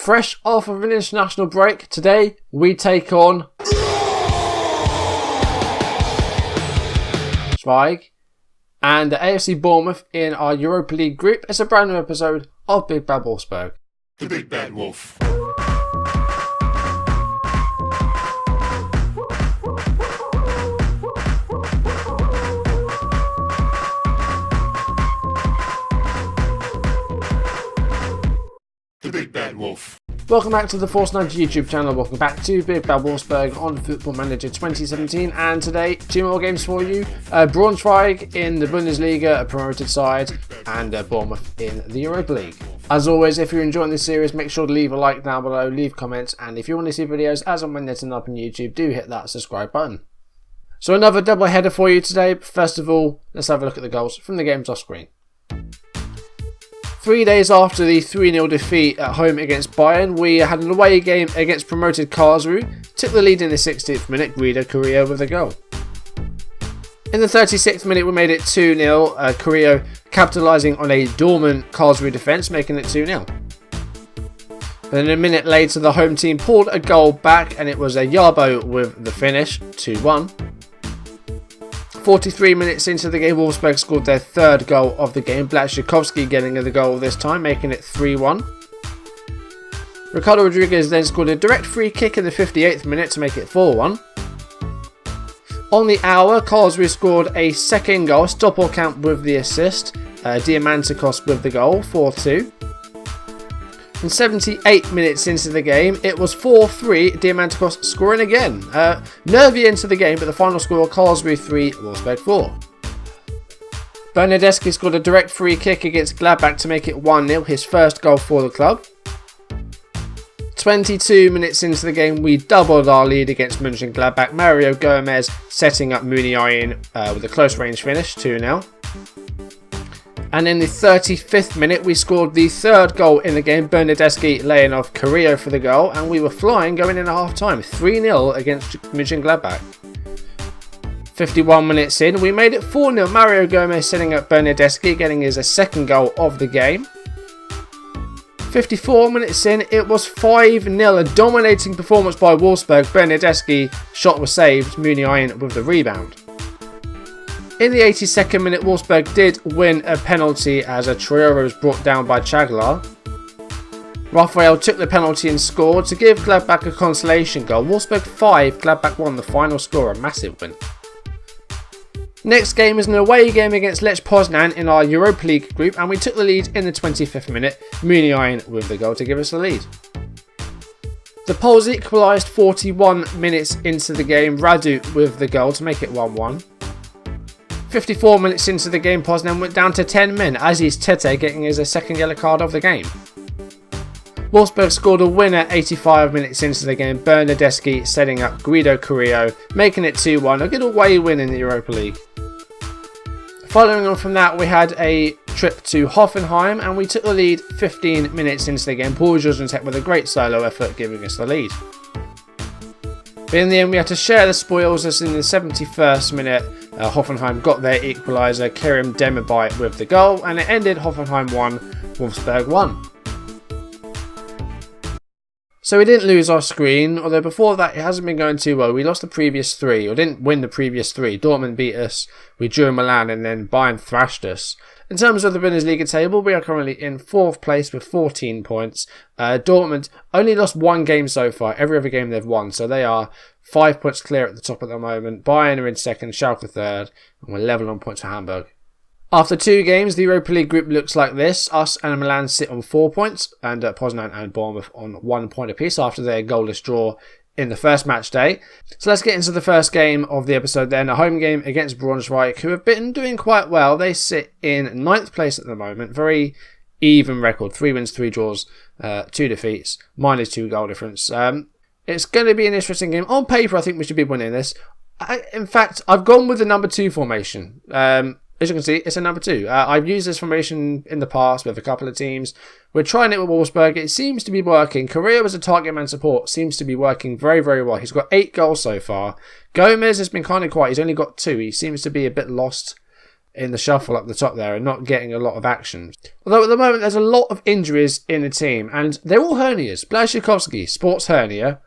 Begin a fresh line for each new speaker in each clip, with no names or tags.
Fresh off of an international break, today we take on Braunschweig and the AFC Bournemouth in our Europa League group. It's a brand new episode of Big Bad Wolfsburg.
The Big Bad Wolf. Big Bad Wolf.
Welcome back to the Force 90 YouTube channel. Welcome back to Big Bad Wolfsburg on Football Manager 2017. And today, two more games for you. Braunschweig in the Bundesliga, a promoted side, and Bournemouth in the Europa League. As always, if you're enjoying this series, make sure to leave a like down below, leave comments, and if you want to see videos as and when they're turning up on YouTube, do hit that subscribe button. So another double header for you today. But first of all, let's have a look at the goals from the games off screen. 3 days after the 3-0 defeat at home against Bayern, we had an away game against promoted Karlsruhe, took the lead in the 60th minute, Guido Carrillo with a goal. In the 36th minute we made it 2-0, Carrillo capitalising on a dormant Karlsruhe defence, making it 2-0. Then a minute later the home team pulled a goal back and it was a Yabo with the finish, 2-1. 43 minutes into the game, Wolfsburg scored their third goal of the game, Blaszczykowski getting the goal this time, making it 3-1. Ricardo Rodriguez then scored a direct free kick in the 58th minute to make it 4-1. On the hour, Karlsruhe scored a second goal, Stoppelkamp with the assist, Diamantakos with the goal, 4-2. And 78 minutes into the game, it was 4-3, Diamantakos scoring again. Nervy into the game, but the final score, Karlsruhe 3, Wolfsburg 4. Bernardeschi scored a direct free kick against Gladbach to make it 1-0, his first goal for the club. 22 minutes into the game, we doubled our lead against Mönchengladbach. Mario Gomez setting up Muniain with a close range finish, 2-0. And in the 35th minute, we scored the third goal in the game. Bernardeschi laying off Carrillo for the goal. And we were flying going into half-time. 3-0 against Mönchengladbach. 51 minutes in, we made it 4-0. Mario Gomez setting up Bernardeschi, getting his second goal of the game. 54 minutes in, it was 5-0. A dominating performance by Wolfsburg. Bernardeschi shot was saved. Muniain with the rebound. In the 82nd minute, Wolfsburg did win a penalty as a Traore was brought down by Chaglar. Raphael took the penalty and scored to give Gladbach a consolation goal. Wolfsburg 5, Gladbach 1, the final score, a massive win. Next game is an away game against Lech Poznan in our Europa League group, and we took the lead in the 25th minute, Muniain with the goal to give us the lead. The Poles equalised 41 minutes into the game, Radu with the goal to make it 1-1. 54 minutes into the game, Poznan went down to 10 men, Aziz Tete getting his second yellow card of the game. Wolfsburg scored a winner 85 minutes into the game, Bernardeschi setting up Guido Carrillo, making it 2-1, a good away win in the Europa League. Following on from that, we had a trip to Hoffenheim and we took the lead 15 minutes into the game, Paul Josentek with a great solo effort giving us the lead. But in the end, we had to share the spoils as in the 71st minute, Hoffenheim got their equaliser, Kerim Demirbay with the goal, and it ended Hoffenheim 1, Wolfsburg 1. So we didn't lose our screen, although before that it hasn't been going too well. We lost the previous three, or didn't win the previous three. Dortmund beat us, we drew Milan, and then Bayern thrashed us. In terms of the Bundesliga table, we are currently in 4th place with 14 points. Dortmund only lost one game so far. Every other game they've won, so they are 5 points clear at the top at the moment. Bayern are in 2nd, Schalke 3rd, and we're level on points for Hamburg. After 2 games, the Europa League group looks like this. Us and Milan sit on 4 points, and Poznan and Bournemouth on 1 point apiece after their goalless draw in the first match day. So let's get into the first game of the episode then, a home game against Braunschweig, who have been doing quite well. They sit in 9th place at the moment, very even record, 3 wins, 3 draws, 2 defeats, minus 2 goal difference. It's going to be an interesting game. On paper, I think we should be winning this. In fact, I've gone with the number 2 formation. As you can see, it's a number 2. I've used this formation in the past with a couple of teams. We're trying it with Wolfsburg. It seems to be working. Carrillo as a target man support seems to be working very, very well. He's got 8 goals so far. Gomez has been kind of quiet. He's only got 2. He seems to be a bit lost in the shuffle up the top there and not getting a lot of action. Although at the moment there's a lot of injuries in the team, and they're all hernias. Blaszczykowski, sports hernia,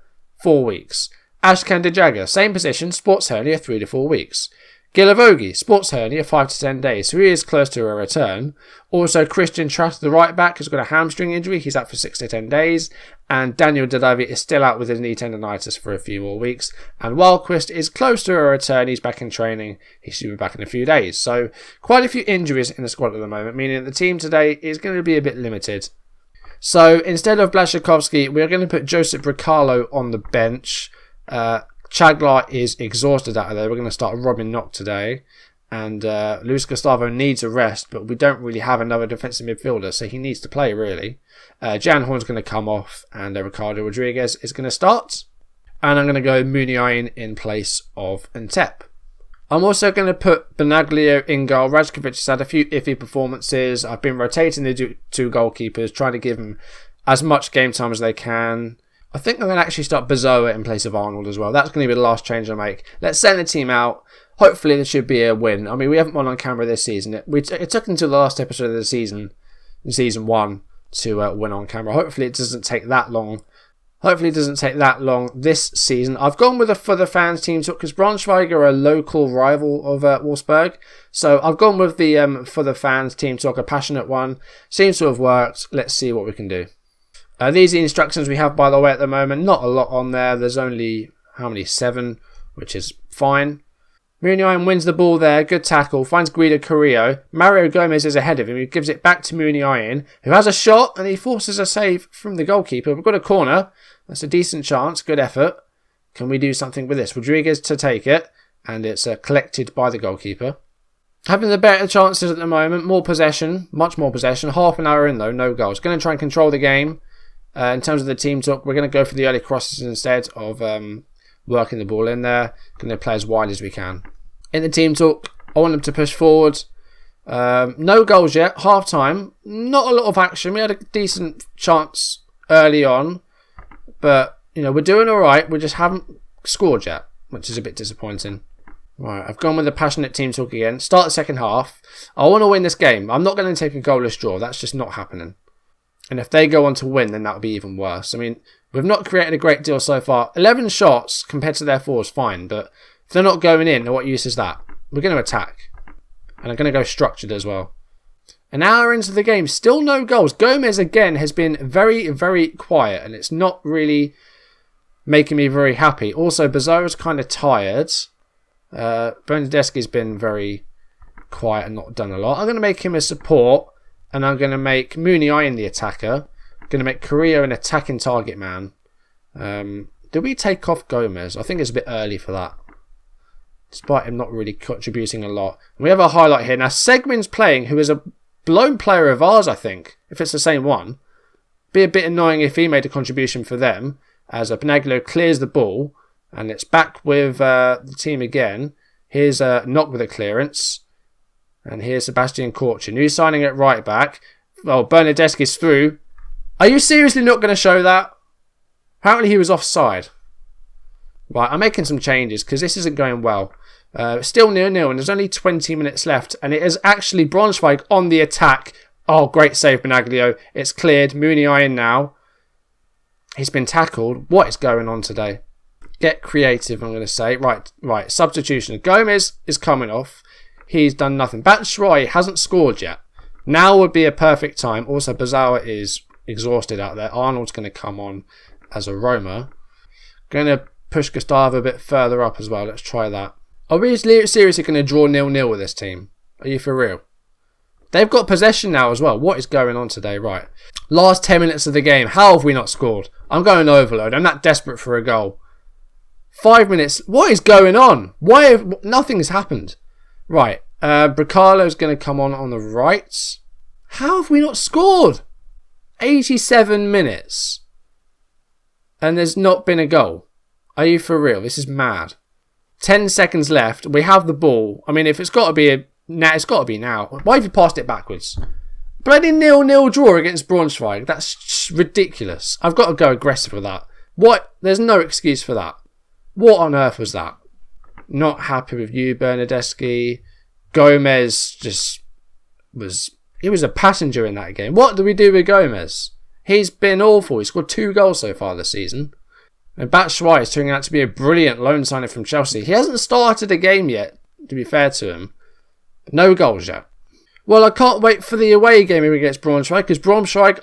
4 weeks. Ashkan Dejaga, same position, sports hernia, 3 to 4 weeks. Gilavogi, sports hernia, 5 to 10 days, so he is close to a return. Also, Christian Trust, the right back, has got a hamstring injury. He's out for 6 to 10 days. And Daniel Delavi is still out with his knee tendonitis for a few more weeks. And Wildquist is close to a return. He's back in training. He should be back in a few days. So, quite a few injuries in the squad at the moment, meaning that the team today is going to be a bit limited. So, instead of Blaszczykowski, we're going to put Josip Bricalo on the bench. Chaglar is exhausted out of there. We're going to start Robin Knock today. And Luis Gustavo needs a rest, but we don't really have another defensive midfielder, so he needs to play, really. Jan Horn's going to come off, and Ricardo Rodriguez is going to start. And I'm going to go Muniain in place of Ntep. I'm also going to put Benaglio in goal. Rajkovic has had a few iffy performances. I've been rotating the two goalkeepers, trying to give them as much game time as they can. I think I'm going to actually start Bazoa in place of Arnold as well. That's going to be the last change I make. Let's send the team out. Hopefully there should be a win. I mean, we haven't won on camera this season. It took until the last episode of the season, in season 1, to win on camera. Hopefully it doesn't take that long. This season. I've gone with for the fans team talk because Braunschweig are a local rival of Wolfsburg. So I've gone with the for the fans team talk, a passionate one. Seems to have worked. Let's see what we can do. These are the instructions we have, by the way, at the moment. Not a lot on there. There's only, 7, which is fine. Muniain wins the ball there. Good tackle. Finds Guido Carrillo. Mario Gomez is ahead of him. He gives it back to Muniain, who has a shot, and he forces a save from the goalkeeper. We've got a corner. That's a decent chance. Good effort. Can we do something with this? Rodriguez to take it, and it's collected by the goalkeeper. Having the better chances at the moment. More possession. Much more possession. Half an hour in, though. No goals. Going to try and control the game. In terms of the team talk, we're going to go for the early crosses instead of working the ball in there. Going to play as wide as we can. In the team talk, I want them to push forward. No goals yet. Half time. Not a lot of action. We had a decent chance early on. But, we're doing all right. We just haven't scored yet, which is a bit disappointing. Right, I've gone with the passionate team talk again. Start the second half. I want to win this game. I'm not going to take a goalless draw. That's just not happening. And if they go on to win, then that'll be even worse. I mean, we've not created a great deal so far. 11 shots compared to their 4 is fine, but if they're not going in, then what use is that? We're going to attack. And I'm going to go structured as well. An hour into the game, still no goals. Gomez, again, has been very, very quiet, and it's not really making me very happy. Also, Bazoa's kind of tired. Bernadeschi's been very quiet and not done a lot. I'm going to make him a support. And I'm going to make Muniain the attacker. I'm going to make Carrillo an attacking target man. Do we take off Gomez? I think it's a bit early for that. Despite him not really contributing a lot. And we have a highlight here. Now, Segmin's playing, who is a blown player of ours, I think. If it's the same one. Be a bit annoying if he made a contribution for them. As Benaglio clears the ball. And it's back with the team again. Here's Knock with a clearance. And here's Sebastian Korchin, who's signing at right back. Well, Bernadeschi's through. Are you seriously not going to show that? Apparently he was offside. Right, I'm making some changes because this isn't going well. Still 0-0 and there's only 20 minutes left. And it is actually Braunschweig on the attack. Oh, great save, Benaglio. It's cleared. Muniain now. He's been tackled. What is going on today? Get creative, I'm going to say. Right. Substitution. Gomez is coming off. He's done nothing. Batshuayi hasn't scored yet. Now would be a perfect time. Also, Bazoa is exhausted out there. Arnold's going to come on as a roamer. Going to push Gustavo a bit further up as well. Let's try that. Are we seriously going to draw 0-0 with this team? Are you for real? They've got possession now as well. What is going on today? Right. Last 10 minutes of the game. How have we not scored? I'm going overload. I'm that desperate for a goal. 5 minutes. What is going on? Nothing has happened? Right, Bricalo's going to come on the right. How have we not scored? 87 minutes. And there's not been a goal. Are you for real? This is mad. 10 seconds left. We have the ball. I mean, if it's got to be it's got to be now. Why have you passed it backwards? Bloody 0-0 draw against Braunschweig. That's ridiculous. I've got to go aggressive with that. What? There's no excuse for that. What on earth was that? Not happy with you, Bernadeschi. Gomez just was... He was a passenger in that game. What do we do with Gomez? He's been awful. He scored 2 goals so far this season. And Batshuayi is turning out to be a brilliant loan signing from Chelsea. He hasn't started a game yet, to be fair to him. No goals yet. Well, I can't wait for the away game against Braunschweig, because Braunschweig...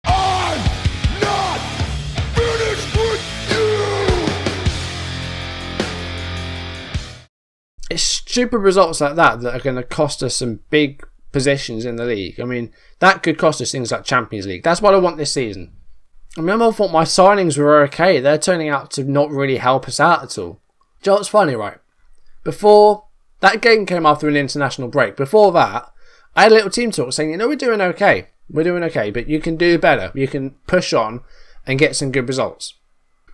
I'm not finished with you!
It's stupid results like that are going to cost us some big positions in the league. I mean, that could cost us things like Champions League. That's what I want this season. I mean, I thought my signings were okay. They're turning out to not really help us out at all. Do you know what's funny, right? Before that game came after an international break. Before that, I had a little team talk saying, we're doing okay. We're doing okay, but you can do better. You can push on and get some good results.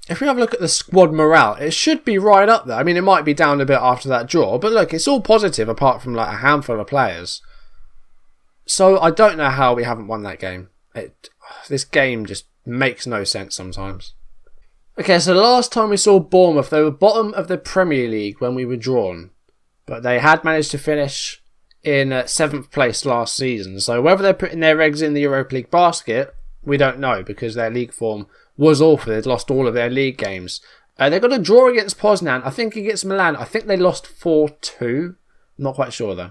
If we have a look at the squad morale, it should be right up there. I mean, it might be down a bit after that draw, but look, it's all positive apart from like a handful of players. So I don't know how we haven't won that game. This game just makes no sense sometimes. Okay, so the last time we saw Bournemouth, they were bottom of the Premier League when we were drawn. But they had managed to finish in 7th place last season. So whether they're putting their eggs in the Europa League basket, we don't know, because their league form was awful. They'd lost all of their league games. They got a draw against Poznan. I think against Milan. I think they lost 4-2. Not quite sure though.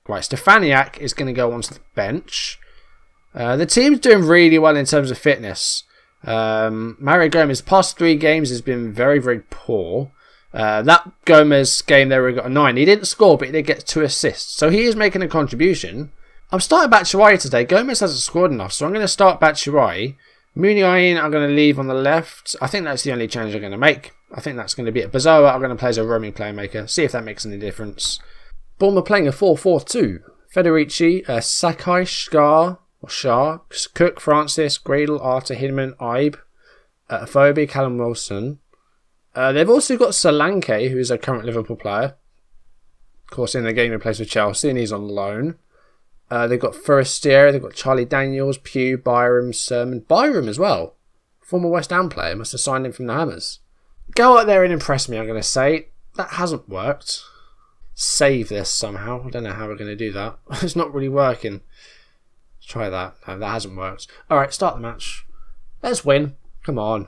Right, Stefaniak is going to go onto the bench. The team's doing really well in terms of fitness. Mario Gomez, past 3 games, has been very, very poor. That Gomez game there, we got a 9. He didn't score, but he did get 2 assists. So he is making a contribution. I'm starting Batshuayi today. Gomez hasn't scored enough, so I'm going to start Batshuayi. Muniain I'm going to leave on the left. I think that's the only change I'm going to make. I think that's going to be it. Bazoa I'm going to play as a roaming playmaker. See if that makes any difference. Bournemouth playing a 4-4-2. Federici, Sakai, Shah, Cook, Francis, Gradle, Arter, Hinman, Ibe, Afobe, Callum Wilson. They've also got Solanke, who is a current Liverpool player. Of course, in the game he plays for Chelsea, and he's on loan. They've got Forestier, they've got Charlie Daniels, Pugh, Byram, Sermon. Byram as well. Former West Ham player, must have signed him from the Hammers. Go out there and impress me, I'm going to say. That hasn't worked. Save this somehow. I don't know how we're going to do that. It's not really working. Let's try that. No, that hasn't worked. Alright, start the match. Let's win. Come on.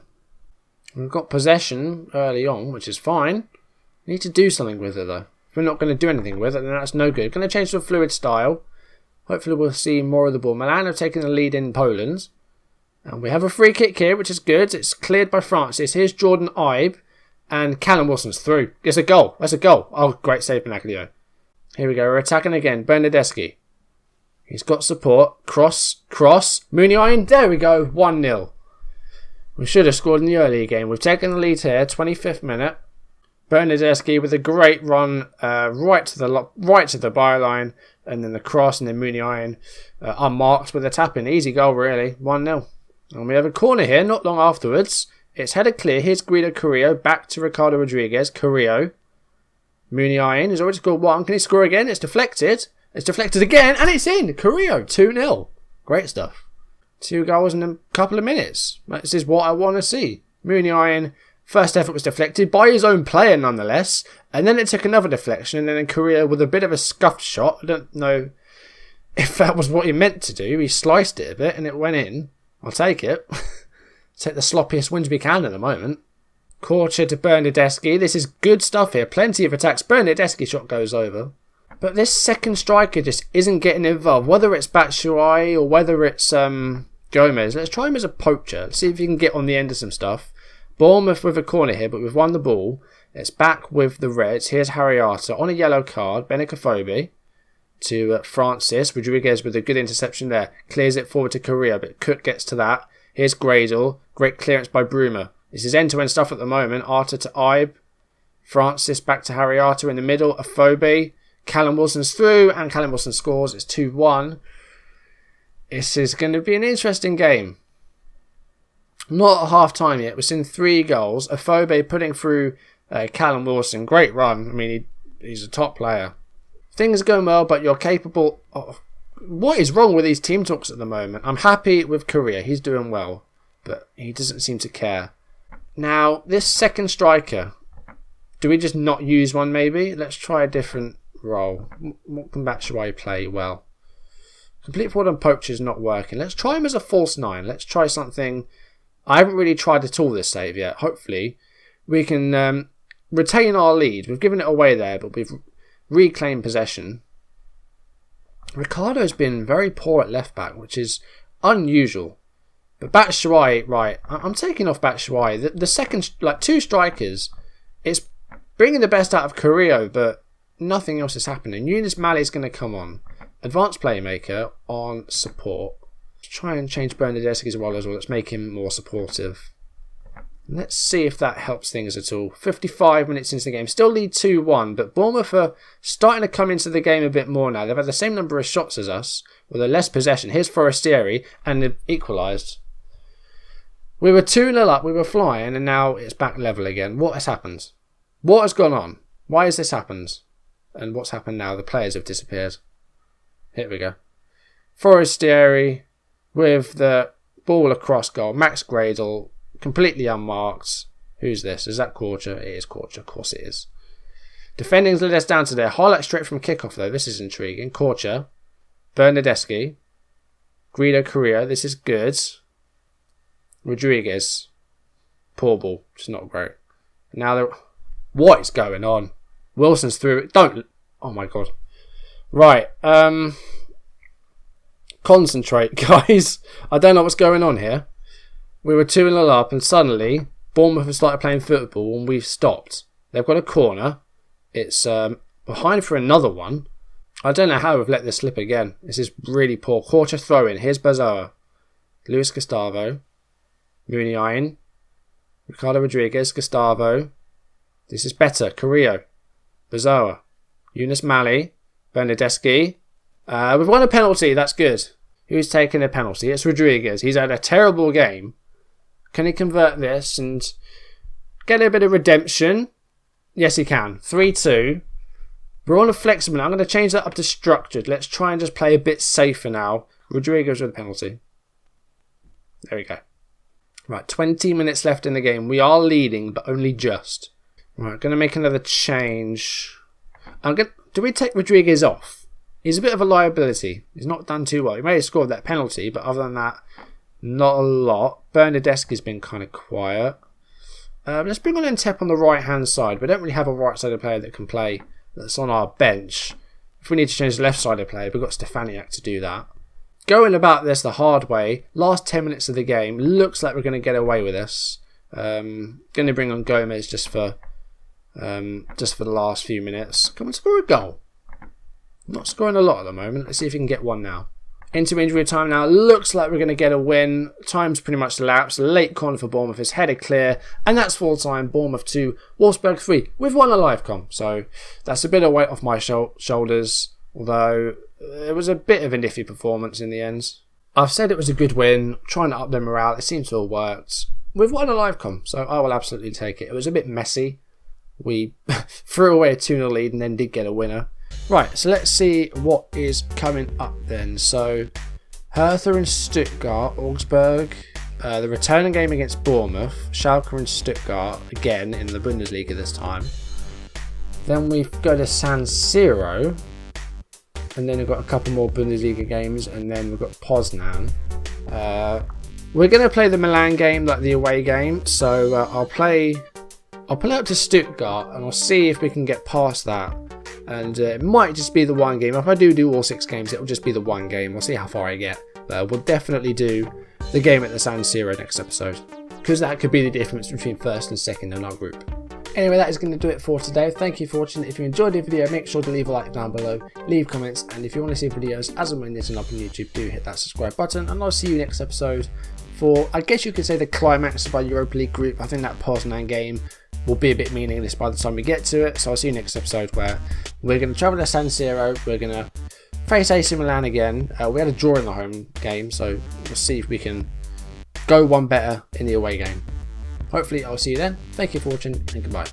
We've got possession early on, which is fine. We need to do something with it though. If we're not going to do anything with it, then that's no good. Going to change to a fluid style. Hopefully we'll see more of the ball. Milan have taken the lead in Poland. And we have a free kick here, which is good. It's cleared by Francis. Here's Jordan Ibe. And Callum Wilson's through. It's a goal. That's a goal. Oh, great save, Benaglio. Here we go. We're attacking again. Bernadeschi. He's got support. Cross. Muniain. There we go. 1-0. We should have scored in the earlier game. We've taken the lead here. 25th minute. Bernadeschi with a great run right to the byline. And then the cross. And then Muniain unmarked with a tap-in. Easy goal, really. 1-0. And we have a corner here not long afterwards. It's headed clear. Here's Guido Carrillo. Back to Ricardo Rodriguez. Carrillo. Muniain has already scored 1. Can he score again? It's deflected. It's deflected again. And it's in. Carrillo. 2-0. Great stuff. 2 goals in a couple of minutes. This is what I want to see. Muniain. First effort was deflected by his own player nonetheless. And then it took another deflection. And then Carrillo with a bit of a scuffed shot. I don't know if that was what he meant to do. He sliced it a bit and it went in. I'll take it. Take the sloppiest wins we can at the moment. Korcha to Bernadeschi. This is good stuff here. Plenty of attacks. Bernadeschi shot goes over. But this second striker just isn't getting involved. Whether it's Batshuayi or whether it's Gomez. Let's try him as a poacher. Let's see if he can get on the end of some stuff. Bournemouth with a corner here, but we've won the ball. It's back with the Reds. Here's Harry Arter on a yellow card. Benakofobi to Francis. Rodriguez with a good interception there. Clears it forward to Correa, but Cook gets to that. Here's Gradle. Great clearance by Bruma. This is end-to-end stuff at the moment. Arter to Ibe. Francis back to Harry Arter in the middle. Afobe. Callum Wilson's through. And Callum Wilson scores. It's 2-1. This is going to be an interesting game. Not at half-time yet. We've seen 3 goals. Afobe putting through Callum Wilson. Great run. I mean, he's a top player. Things are going well, but you're capable of... What is wrong with these team talks at the moment? I'm happy with Korea. He's doing well. But he doesn't seem to care. Now, this second striker. Do we just not use one maybe? Let's try a different role. What can Batshuayi play well? Complete forward and poacher is not working. Let's try him as a false 9. Let's try something I haven't really tried at all this save yet. Hopefully we can retain our lead. We've given it away there, but we've reclaimed possession. Ricardo's been very poor at left back, which is unusual. But Batshuayi, right, I'm taking off Batshuayi. The second, like 2 strikers, it's bringing the best out of Carrillo, but nothing else is happening. Yunus Mali is going to come on. Advanced playmaker on support. Let's try and change Bernadeschi's role as well. Let's make him more supportive. Let's see if that helps things at all. 55 minutes into the game. Still lead 2-1, but Bournemouth are starting to come into the game a bit more now. They've had the same number of shots as us, with a less possession. Here's Forestieri, and they've equalised. We were 2-0 up, we were flying, and now it's back level again. What has happened? What has gone on? Why has this happened? And what's happened now? The players have disappeared. Here we go. Forestieri with the ball across goal. Max Gradle, completely unmarked. Who's this? Is that Korcher? It is Korcher, of course it is. Defending's led us down to there. Highlight straight from kickoff though. This is intriguing. Korcher, Bernadeschi, Guido Correa. This is good. Rodriguez. Poor ball. It's not great. Now they're... What is going on? Wilson's through it. Don't... Oh my god. Right. Concentrate, guys. I don't know what's going on here. We were 2-0 up and suddenly Bournemouth have started playing football and we've stopped. They've got a corner. It's behind for another one. I don't know how we've let this slip again. This is really poor. Quarter throw in. Here's Bazoa. Luis Gustavo. Muniain. Ricardo Rodriguez. Gustavo. This is better. Carrillo. Bazoa. Yunus Mali. Bernadeschi. We've won a penalty. That's good. Who's taking a penalty? It's Rodriguez. He's had a terrible game. Can he convert this and get a bit of redemption? Yes, he can. 3-2. We're on a flexible. I'm going to change that up to structured. Let's try and just play a bit safer now. Rodriguez with a penalty. There we go. Right, 20 minutes left in the game. We are leading, but only just. Right, going to make another change. Do we take Rodriguez off? He's a bit of a liability. He's not done too well. He may have scored that penalty, but other than that, not a lot. Bernadeschi's been kind of quiet. Let's bring on Ntep on the right-hand side. We don't really have a right-sided player that can play that's on our bench. If we need to change the left-sided player, we've got Stefaniak to do that. Going about this the hard way. Last 10 minutes of the game. Looks like we're going to get away with this. Going to bring on Gomez just for the last few minutes. Come on, score a goal. Not scoring a lot at the moment. Let's see if we can get one now. Into injury time now. Looks like we're going to get a win. Time's pretty much elapsed. Late corner for Bournemouth is headed clear. And that's full time. Bournemouth 2, Wolfsburg 3. We've won a live comp. So that's a bit of weight off my shoulders. Although it was a bit of a niffy performance in the end. I've said it was a good win. Trying to up their morale. It seems to have worked. We've won a live comp. So I will absolutely take it. It was a bit messy. We threw away a 2-0 lead and then did get a winner. Right, so let's see what is coming up then. So, Hertha and Stuttgart, Augsburg, the returning game against Bournemouth, Schalke and Stuttgart, again in the Bundesliga this time. Then we go to San Siro, and then we've got a couple more Bundesliga games, and then we've got Poznan. We're going to play the Milan game, like the away game, so I'll play up to Stuttgart, and I'll see if we can get past that. And it might just be the one game. If I do all 6 games, it'll just be the one game. We'll see how far I get. But we'll definitely do the game at the San Siro next episode, because that could be the difference between first and second in our group. Anyway, that is going to do it for today. Thank you for watching. If you enjoyed the video, make sure to leave a like down below, leave comments, and if you want to see videos as and when they turn up on YouTube, do hit that subscribe button. And I'll see you next episode for, I guess you could say, the climax of our Europa League group. I think that Poznan game will be a bit meaningless by the time we get to it. So I'll see you next episode, where we're going to travel to San Siro. We're going to face AC Milan again. We had a draw in the home game, so we'll see if we can go one better in the away game. Hopefully I'll see you then. Thank you for watching, and goodbye.